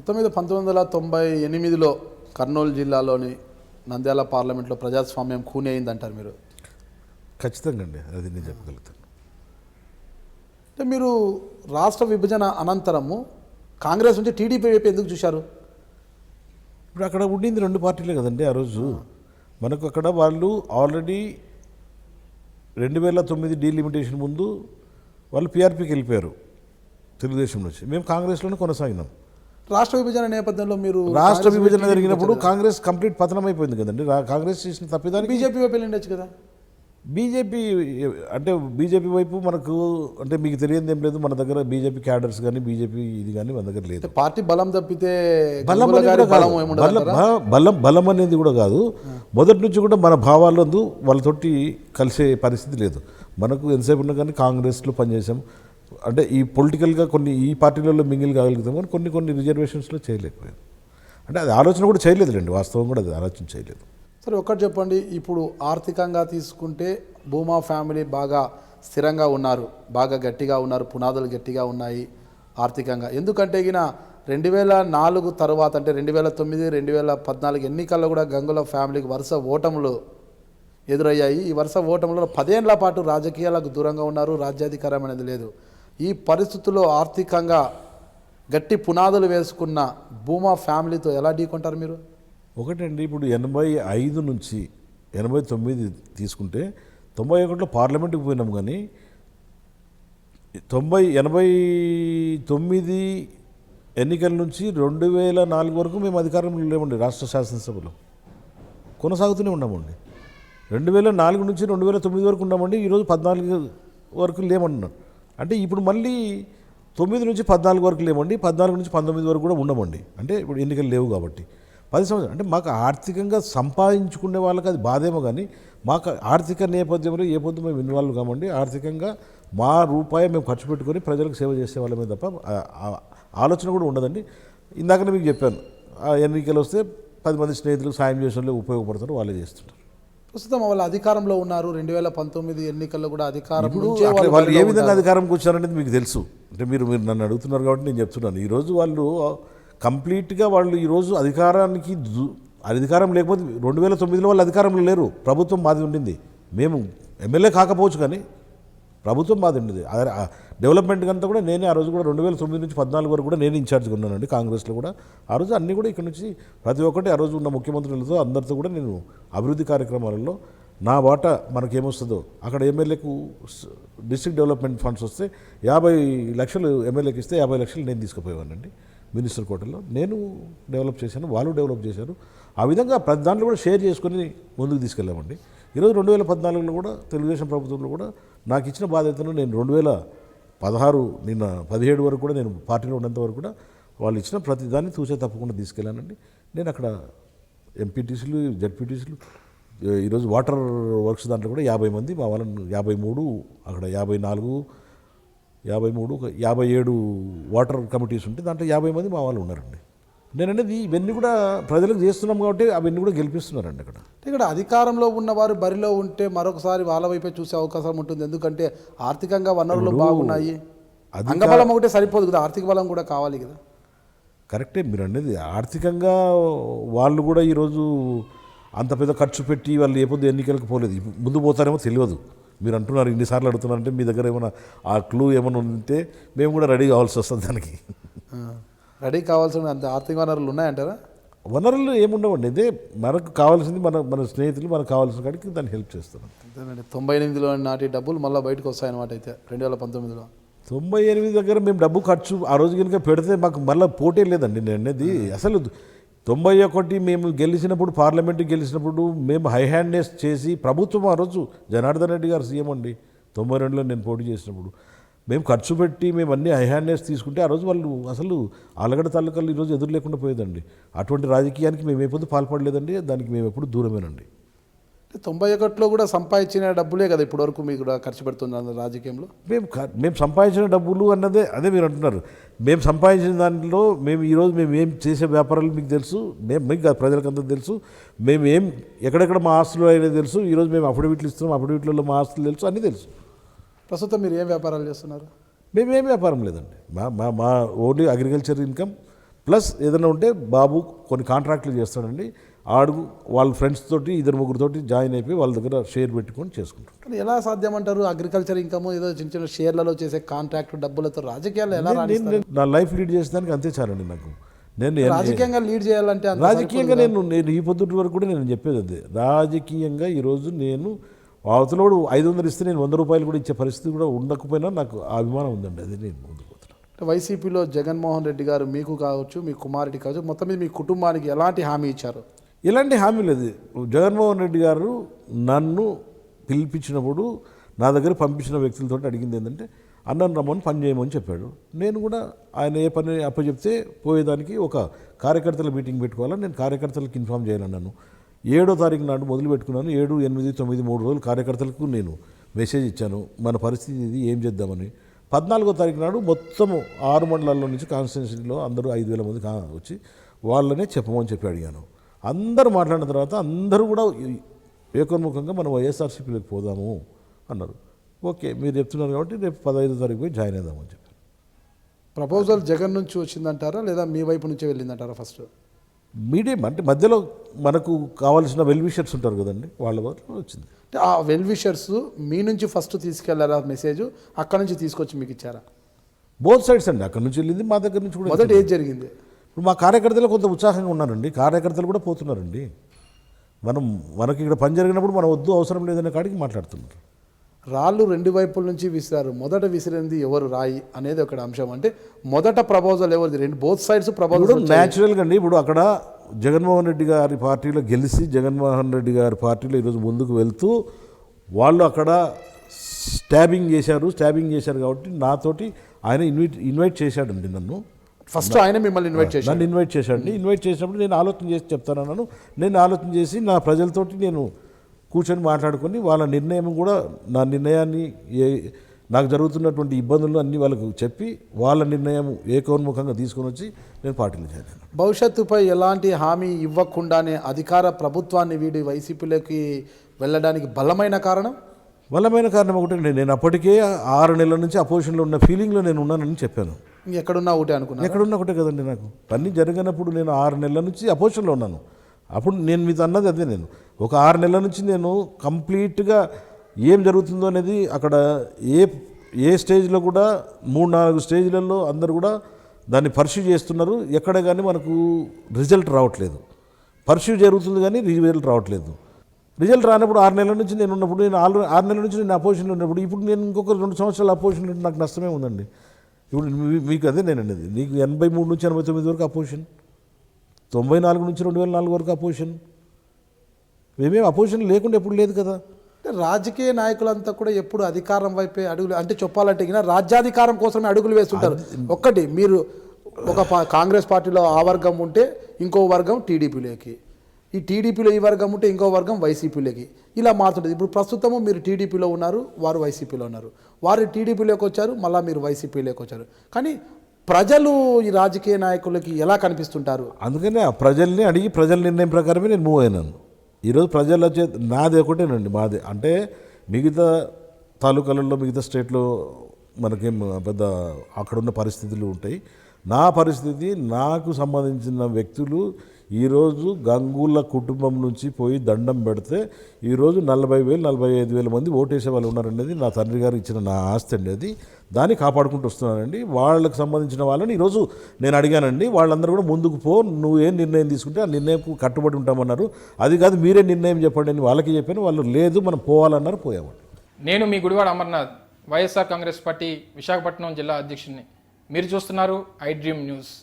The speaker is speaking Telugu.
మొత్తం మీద 1998లో కర్నూలు జిల్లాలోని నంద్యాల పార్లమెంట్లో ప్రజాస్వామ్యం ఖూనీ అయిందంటారు మీరు? ఖచ్చితంగా అండి, అది నేను చెప్పగలుగుతాను. అంటే మీరు రాష్ట్ర విభజన అనంతరము కాంగ్రెస్ నుంచి టీడీపీ వైపు ఎందుకు చూశారు? ఇప్పుడు అక్కడ ఉండింది రెండు పార్టీలే కదండి ఆ రోజు. మనకు అక్కడ వాళ్ళు ఆల్రెడీ 2009 డీలిమిటేషన్ ముందు వాళ్ళు పీఆర్పీకి వెళ్ళిపోయారు తెలుగుదేశం నుంచి. మేము కాంగ్రెస్లోనే కొనసాగినాం. రాష్ట్ర విభజన నేపథ్యంలో మీరు రాష్ట్ర విభజన జరిగినప్పుడు కాంగ్రెస్ కంప్లీట్ పతనం అయిపోయింది కదండి. కాంగ్రెస్ చేసిన తప్పిదానికి బీజేపీ వైపు వెళ్ళిండొచ్చు కదా. బీజేపీ వైపు మనకు అంటే మీకు తెలియదు ఏం లేదు. మన దగ్గర బీజేపీ క్యాడర్స్ కానీ బీజేపీ ఇది కానీ మన దగ్గర లేదు. పార్టీ బలం తప్పితే బలం అనేది కూడా కాదు. మొదటి నుంచి కూడా మన భావాలందు వాళ్ళతోటి కలిసే పరిస్థితి లేదు. మనకు ఎంతసేపు ఉన్నా కానీ కాంగ్రెస్లో పనిచేసాం. అంటే ఈ పొలిటికల్గా కొన్ని ఈ పార్టీలలో మింగిల్ కాగలుగుతాం కానీ కొన్ని రిజర్వేషన్స్లో చేయలేకపోయాం. అంటే అది ఆలోచన కూడా చేయలేదులేండి, వాస్తవం కూడా అది ఆలోచన చేయలేదు. సరే ఒకటి చెప్పండి, ఇప్పుడు ఆర్థికంగా తీసుకుంటే భూమా ఫ్యామిలీ బాగా స్థిరంగా ఉన్నారు, బాగా గట్టిగా ఉన్నారు, పునాదులు గట్టిగా ఉన్నాయి ఆర్థికంగా. ఎందుకంటే ఈయన 2004 తర్వాత అంటే 2009, 2014 ఎన్నికల్లో కూడా గంగుల ఫ్యామిలీకి వరుస ఓటములు ఎదురయ్యాయి. ఈ వరుస ఓటములలో 10 ఏళ్ల పాటు రాజకీయాలకు దూరంగా ఉన్నారు, రాజ్యాధికారం అనేది లేదు. ఈ పరిస్థితుల్లో ఆర్థికంగా గట్టి పునాదులు వేసుకున్న భూమా ఫ్యామిలీతో ఎలా ఢీకొంటారు మీరు? ఒకటండి, ఇప్పుడు 85 నుంచి 89 తీసుకుంటే 91లో పార్లమెంట్కి పోయినాం. కానీ 89 ఎన్నికల నుంచి 2004 వరకు మేము అధికారంలో లేమండి. రాష్ట్ర శాసనసభలో కొనసాగుతూనే ఉన్నామండి. 2004 నుంచి 2009 వరకు ఉన్నామండి. ఈరోజు 14 వరకు లేమన్నారు. అంటే ఇప్పుడు మళ్ళీ 9 నుంచి 14 వరకు లేమండి, 14 నుంచి 19 వరకు కూడా ఉండమండి. అంటే ఇప్పుడు ఎన్నికలు లేవు కాబట్టి 10 సంవత్సరాలు. అంటే మాకు ఆర్థికంగా సంపాదించుకునే వాళ్ళకి అది బాధేమో, కానీ మాకు ఆర్థిక నేపథ్యంలో ఏ పొద్దు మేము ఇన్వాల్వ్ కామండి. ఆర్థికంగా మా రూపాయి మేము ఖర్చు పెట్టుకొని ప్రజలకు సేవ చేసే వాళ్ళమే తప్ప ఆలోచన కూడా ఉండదండి. ఇందాకనే మీకు చెప్పాను, ఆ ఎన్నికలు వస్తే 10 మంది స్నేహితులకు సాయం చేసే వాళ్ళు ఉపయోగపడతారు, వాళ్ళే చేస్తుంటారు. ప్రస్తుతం వాళ్ళు అధికారంలో ఉన్నారు. 2019 ఎన్నికల్లో కూడా అధికారం వాళ్ళు ఏ విధంగా అధికారంకి వచ్చారనేది మీకు తెలుసు. అంటే మీరు నన్ను అడుగుతున్నారు కాబట్టి నేను చెప్తున్నాను. ఈరోజు వాళ్ళు కంప్లీట్గా వాళ్ళు ఈరోజు అధికారం లేకపోతే 2009లో వాళ్ళు అధికారంలో లేరు. ప్రభుత్వం మాది ఉండింది. మేము ఎమ్మెల్యే కాకపోవచ్చు కానీ ప్రభుత్వం మాది ఉండేది. డెవలప్మెంట్ అంతా కూడా నేనే ఆ రోజు కూడా 2009 నుంచి 14 వరకు కూడా నేను ఇన్ఛార్జ్గా ఉన్నానండి కాంగ్రెస్లో కూడా. ఆ రోజు అన్నీ కూడా ఇక్కడ నుంచి ప్రతి ఒక్కటి ఆ రోజు ఉన్న ముఖ్యమంత్రులతో అందరితో కూడా నేను అభివృద్ధి కార్యక్రమాలలో నా వాటా మనకేమొస్తుందో అక్కడ ఎమ్మెల్యేకు డిస్ట్రిక్ట్ డెవలప్మెంట్ ఫండ్స్ వస్తే 50 లక్షలు ఎమ్మెల్యేకి ఇస్తే 50 లక్షలు నేను తీసుకుపోయేవాడినండి. మినిస్టర్ కోటలో నేను డెవలప్ చేశాను, వాళ్ళు డెవలప్ చేశారు. ఆ విధంగా ప్రతి దాంట్లో కూడా షేర్ చేసుకొని ముందుకు తీసుకెళ్ళామండి. ఈరోజు 2014లో కూడా తెలుగుదేశం ప్రభుత్వంలో కూడా నాకు ఇచ్చిన బాధ్యతను నేను 2017 వరకు కూడా నేను పార్టీలో ఉన్నంత వరకు కూడా వాళ్ళు ఇచ్చిన ప్రతి దాన్ని తూచే తప్పకుండా తీసుకెళ్ళానండి. నేను అక్కడ ఎంపీటీసీలు, జడ్పీటీసీలు, ఈరోజు వాటర్ వర్క్స్ దాంట్లో కూడా 50 మంది మా వాళ్ళని 53, అక్కడ 54, 53, 57 వాటర్ కమిటీస్ ఉంటే దాంట్లో 50 మంది మా వాళ్ళు ఉన్నారండి. నేను అనేది ఇవన్నీ కూడా ప్రజలకు చేస్తున్నాం కాబట్టి అవన్నీ కూడా గెలిపిస్తున్నారండి. ఇక్కడ అధికారంలో ఉన్నవారు బరిలో ఉంటే మరొకసారి వాళ్ళ వైపే చూసే అవకాశం ఉంటుంది. ఎందుకంటే ఆర్థికంగా వనరులు బాగున్నాయి, అంగబలం ఒకటే సరిపోదు కదా, ఆర్థిక బలం కూడా కావాలి కదా. కరెక్టే మీరు అనేది. ఆర్థికంగా వాళ్ళు కూడా ఈరోజు అంత పెద్ద ఖర్చు పెట్టి వాళ్ళు ఏ పొద్దు ఎన్నికలకు పోలేదు. ముందు పోతారేమో తెలియదు. మీరు అంటున్నారు ఇన్నిసార్లు అడుగుతున్నారంటే మీ దగ్గర ఏమైనా ఆ క్లూ ఏమైనా ఉంటే మేము కూడా రెడీ కావాల్సి వస్తుంది. దానికి రెడీ కావాల్సిన అంత ఆర్థిక వనరులు ఉన్నాయంటారా? వనరులు ఏముండవండి. ఇదే మనకు కావాల్సింది, మన స్నేహితులు మనకు కావాల్సిన కాడికి దాన్ని హెల్ప్ చేస్తాం. అంతేనండి. 98లో నాటి డబ్బులు మళ్ళీ బయటకు వస్తాయన్నమాట. అయితే 2019లో 98 దగ్గర మేము డబ్బు ఖర్చు ఆ రోజు కనుక పెడితే మాకు మళ్ళీ పోటీ లేదండి. నేను అనేది అసలు 91 మేము గెలిచినప్పుడు, పార్లమెంట్కి గెలిచినప్పుడు మేము హై హ్యాండ్నెస్ చేసి ప్రభుత్వం ఆ రోజు జనార్దన్ రెడ్డి గారు సీఎం అండి. 92లో నేను పోటీ చేసినప్పుడు మేము ఖర్చు పెట్టి మేము అన్ని హై హ్యాండ్నెస్ తీసుకుంటే ఆ రోజు వాళ్ళు అసలు ఆలగడ్డ తాలూకాలు ఈరోజు ఎదురు లేకుండా పోయేదండి. అటువంటి రాజకీయానికి మేము ఎప్పుడు పాల్పడలేదండి. దానికి మేము ఎప్పుడు దూరమేనండి. 91లో కూడా సంపాదించిన డబ్బులే కదా ఇప్పటివరకు మీకు కూడా ఖర్చు పెడుతున్నారు రాజకీయంలో. మేము సంపాదించిన డబ్బులు అన్నదే అదే మీరు అంటున్నారు. మేము సంపాదించిన దాంట్లో మేము ఈరోజు మేము ఏం చేసే వ్యాపారాలు మీకు తెలుసు, మీకు ప్రజలకంతా తెలుసు. మేము ఎక్కడెక్కడ మా ఆస్తులు అనేది తెలుసు. ఈరోజు మేము అఫిడవిట్లు ఇస్తున్నాం, అఫిడవిట్లలో మా ఆస్తులు తెలుసు, అన్నీ తెలుసు. ప్రస్తుతం మీరు ఏం వ్యాపారాలు చేస్తున్నారు? మేమేం వ్యాపారం లేదండి. మా ఓన్లీ అగ్రికల్చర్ ఇన్కమ్ ప్లస్ ఏదైనా ఉంటే బాబు కొన్ని కాంట్రాక్ట్లు చేస్తాడండి, ఆడు వాళ్ళ ఫ్రెండ్స్ తోటి 2-3 జాయిన్ అయిపోయి వాళ్ళ దగ్గర షేర్ పెట్టుకొని చేసుకుంటారు. కానీ ఎలా సాధ్యం అంటారు? అగ్రికల్చర్ ఇన్కమ్ ఏదో చిన్న చిన్న షేర్లలో చేసే కాంట్రాక్ట్ డబ్బులతో రాజకీయాలు ఎలా రాణిస్తారు? నా లైఫ్ లీడ్ చేసేదానికి అంతే చాలండి నాకు. నేను రాజకీయంగా లీడ్ చేయాలంటే అంత రాజకీయంగా నేను ఈ పొద్దుటి వరకు కూడా నేను చెప్పేది అదే, రాజకీయంగా ఈరోజు నేను అవతలోడు 500 ఇస్తే నేను 100 రూపాయలు కూడా ఇచ్చే పరిస్థితి కూడా ఉండకపోయినా నాకు ఆ అభిమానం ఉందండి. అది నేను ముందుకు పోతున్నాను. వైసీపీలో జగన్మోహన్ రెడ్డి గారు మీకు కావచ్చు, మీ కుమారుడి కావచ్చు, మొత్తం మీద మీ కుటుంబానికి ఎలాంటి హామీ ఇచ్చారు? ఎలాంటి హామీ లేదు. జగన్మోహన్ రెడ్డి గారు నన్ను పిలిపించినప్పుడు నా దగ్గర పంపించిన వ్యక్తులతో అడిగింది ఏంటంటే అన్నను రమ్మని పని చేయమని చెప్పాడు. నేను కూడా ఆయన ఏ పని అప్పచెప్తే పోయేదానికి ఒక కార్యకర్తల మీటింగ్ పెట్టుకోవాలని నేను కార్యకర్తలకు ఇన్ఫామ్ చేయాలన్నాను. 7వ తారీఖు నాడు మొదలు పెట్టుకున్నాను. 7, 8, 9, 3 రోజులు కార్యకర్తలకు నేను మెసేజ్ ఇచ్చాను, మన పరిస్థితి ఇది, ఏం చేద్దామని. 14వ తారీఖు నాడు మొత్తము 6 మండలాల్లో నుంచి కాన్స్టిట్యున్సీలో అందరూ 5,000 మంది వచ్చి వాళ్ళనే చెప్పమని చెప్పి అడిగాను. అందరూ మాట్లాడిన తర్వాత అందరూ కూడా ఏకోన్ముఖంగా మనం వైఎస్ఆర్సీపీలోకి పోదాము అన్నారు. ఓకే మీరు చెప్తున్నారు కాబట్టి రేపు 15వ తారీఖు పోయి జాయిన్ అవుదామని చెప్పారు. ప్రపోజల్ జగన్ నుంచి వచ్చిందంటారా లేదా మీ వైపు నుంచే వెళ్ళిందంటారా? ఫస్ట్ మీడియం అంటే మధ్యలో మనకు కావాల్సిన వెల్ విషర్స్ ఉంటారు కదండి, వాళ్ళ వల్ల వచ్చింది. అంటే ఆ వెల్ విషర్స్ మీ నుంచి ఫస్ట్ తీసుకెళ్లారా మెసేజ్, అక్కడ నుంచి తీసుకొచ్చి మీకు ఇచ్చారా? బోత్ సైడ్స్ అండి, అక్కడ నుంచి వెళ్ళింది, మా దగ్గర నుంచి కూడా. మొదట ఏది జరిగింది? ఇప్పుడు మా కార్యకర్తలు కొంత ఉత్సాహంగా ఉన్నారండి, కార్యకర్తలు కూడా పోతున్నారండి. మనకి ఇక్కడ పని జరిగినప్పుడు మనం వద్దు అవసరం లేదనే కాడికి మాట్లాడుతున్నారు. రాళ్ళు 2 వైపుల నుంచి విసిరారు. మొదట విసిరింది ఎవరు రాయి అనేది ఒక అంశం. అంటే మొదట ప్రపోజల్ ఎవరిది? Both sides proposal. న్యాచురల్గా అండి ఇప్పుడు అక్కడ జగన్మోహన్ రెడ్డి గారి పార్టీలో గెలిచి జగన్మోహన్ రెడ్డి గారి పార్టీలో ఈరోజు ముందుకు వెళ్తూ వాళ్ళు అక్కడ స్టాబింగ్ చేశారు కాబట్టి నాతోటి ఆయన ఇన్వైట్ చేశాడండి నన్ను. ఫస్ట్ ఆయన మిమ్మల్ని ఇన్వైట్ చేశాడు? నన్ను ఇన్వైట్ చేశాడండి. ఇన్వైట్ చేసినప్పుడు నేను ఆలోచన చేసి చెప్తానన్నాను. నేను ఆలోచన చేసి నా ప్రజలతోటి నేను కూర్చొని మాట్లాడుకొని వాళ్ళ నిర్ణయం కూడా, నా నిర్ణయాన్ని నాకు జరుగుతున్నటువంటి ఇబ్బందులు అన్నీ వాళ్ళకు చెప్పి వాళ్ళ నిర్ణయం ఏకోన్ముఖంగా తీసుకొని వచ్చి నేను పార్టీలో చేరాను. భవిష్యత్తుపై ఎలాంటి హామీ ఇవ్వకుండానే అధికార ప్రభుత్వాన్ని వీడి వైసీపీలోకి వెళ్ళడానికి బలమైన కారణం ఒకటే, నేను అప్పటికే 6 నెలల నుంచి అపోజిషన్లో ఉన్న ఫీలింగ్లో నేను ఉన్నానని చెప్పాను. ఎక్కడున్నా ఒకటే అనుకున్నాను. ఎక్కడున్నా ఒకటే కదండి. నాకు పని జరిగినప్పుడు నేను 6 నెలల నుంచి అపోజిషన్లో ఉన్నాను. అప్పుడు నేను మీతో అన్నది అదే, నేను ఒక 6 నెలల నుంచి నేను కంప్లీట్గా ఏం జరుగుతుందో అనేది అక్కడ ఏ స్టేజ్లో కూడా 3-4 స్టేజ్లలో అందరూ కూడా దాన్ని పర్స్యూ చేస్తున్నారు. ఎక్కడ కానీ మనకు రిజల్ట్ రావట్లేదు. పర్స్యూ జరుగుతుంది కానీ రిజల్ట్ రావట్లేదు. రిజల్ట్ రానప్పుడు 6 నెలల నుంచి నేను ఉన్నప్పుడు, నేను 6 నెలల నుంచి నేను అపోజిషన్లో ఉన్నప్పుడు, ఇప్పుడు నేను ఇంకొక 2 సంవత్సరాలు అపోజిషన్లో ఉంటే నాకు నష్టమే ఉందండి. ఇప్పుడు మీకు అదే నేను అనేది, నీకు 83 నుంచి 89 వరకు అపోజిషన్, 94 నుంచి 2004 వరకు అపోజిషన్. మేమేం అపోజిషన్ లేకుండా ఎప్పుడు లేదు కదా. రాజకీయ నాయకులంతా కూడా ఎప్పుడు అధికారం వైపే అడుగులు, అంటే చెప్పాలంటే రాజ్యాధికారం కోసమే అడుగులు వేస్తుంటారు. ఒక్కటి మీరు ఒక కాంగ్రెస్ పార్టీలో ఆ వర్గం ఉంటే ఇంకో వర్గం టీడీపీలోకి, ఈ టీడీపీలో ఈ వర్గం ఉంటే ఇంకో వర్గం వైసీపీలోకి, ఇలా మారుతుంటుంది. ఇప్పుడు ప్రస్తుతము మీరు టీడీపీలో ఉన్నారు, వారు వైసీపీలో ఉన్నారు, వారు టీడీపీలోకి వచ్చారు, మళ్ళీ మీరు వైసీపీలోకి వచ్చారు. కానీ ప్రజలు ఈ రాజకీయ నాయకులకి ఎలా కనిపిస్తుంటారు? అందుకనే ఆ ప్రజల్ని అడిగి ప్రజల నిర్ణయం ప్రకారమే నేను మూవ్ అయినాను. ఈరోజు ప్రజల నాది ఒకటేనండి, మాది అంటే మిగతా తాలూకాలలో మిగతా స్టేట్లో మనకేం పెద్ద అక్కడున్న పరిస్థితులు ఉంటాయి. నా పరిస్థితి, నాకు సంబంధించిన వ్యక్తులు ఈరోజు గంగూల కుటుంబం నుంచి పోయి దండం పెడితే ఈరోజు 40,000 45,000 మంది ఓటేసే వాళ్ళు ఉన్నారనేది నా తండ్రి గారు ఇచ్చిన నా ఆస్తి అండి. అది దాన్ని కాపాడుకుంటూ వస్తున్నానండి. వాళ్ళకి సంబంధించిన వాళ్ళని ఈరోజు నేను అడిగానండి. వాళ్ళందరూ కూడా ముందుకు పో, నువ్వు ఏం నిర్ణయం తీసుకుంటే ఆ నిర్ణయంకు కట్టుబడి ఉంటామన్నారు. అది కాదు మీరే నిర్ణయం చెప్పండి అని వాళ్ళకి చెప్పాను. వాళ్ళు లేదు మనం పోవాలన్నారు, పోయామండి. నేను మీ గుడివాడ అమర్నాథ్, వైఎస్ఆర్ కాంగ్రెస్ పార్టీ విశాఖపట్నం జిల్లా అధ్యక్షుడిని. మీరు చూస్తున్నారు ఐ డ్రీమ్ న్యూస్.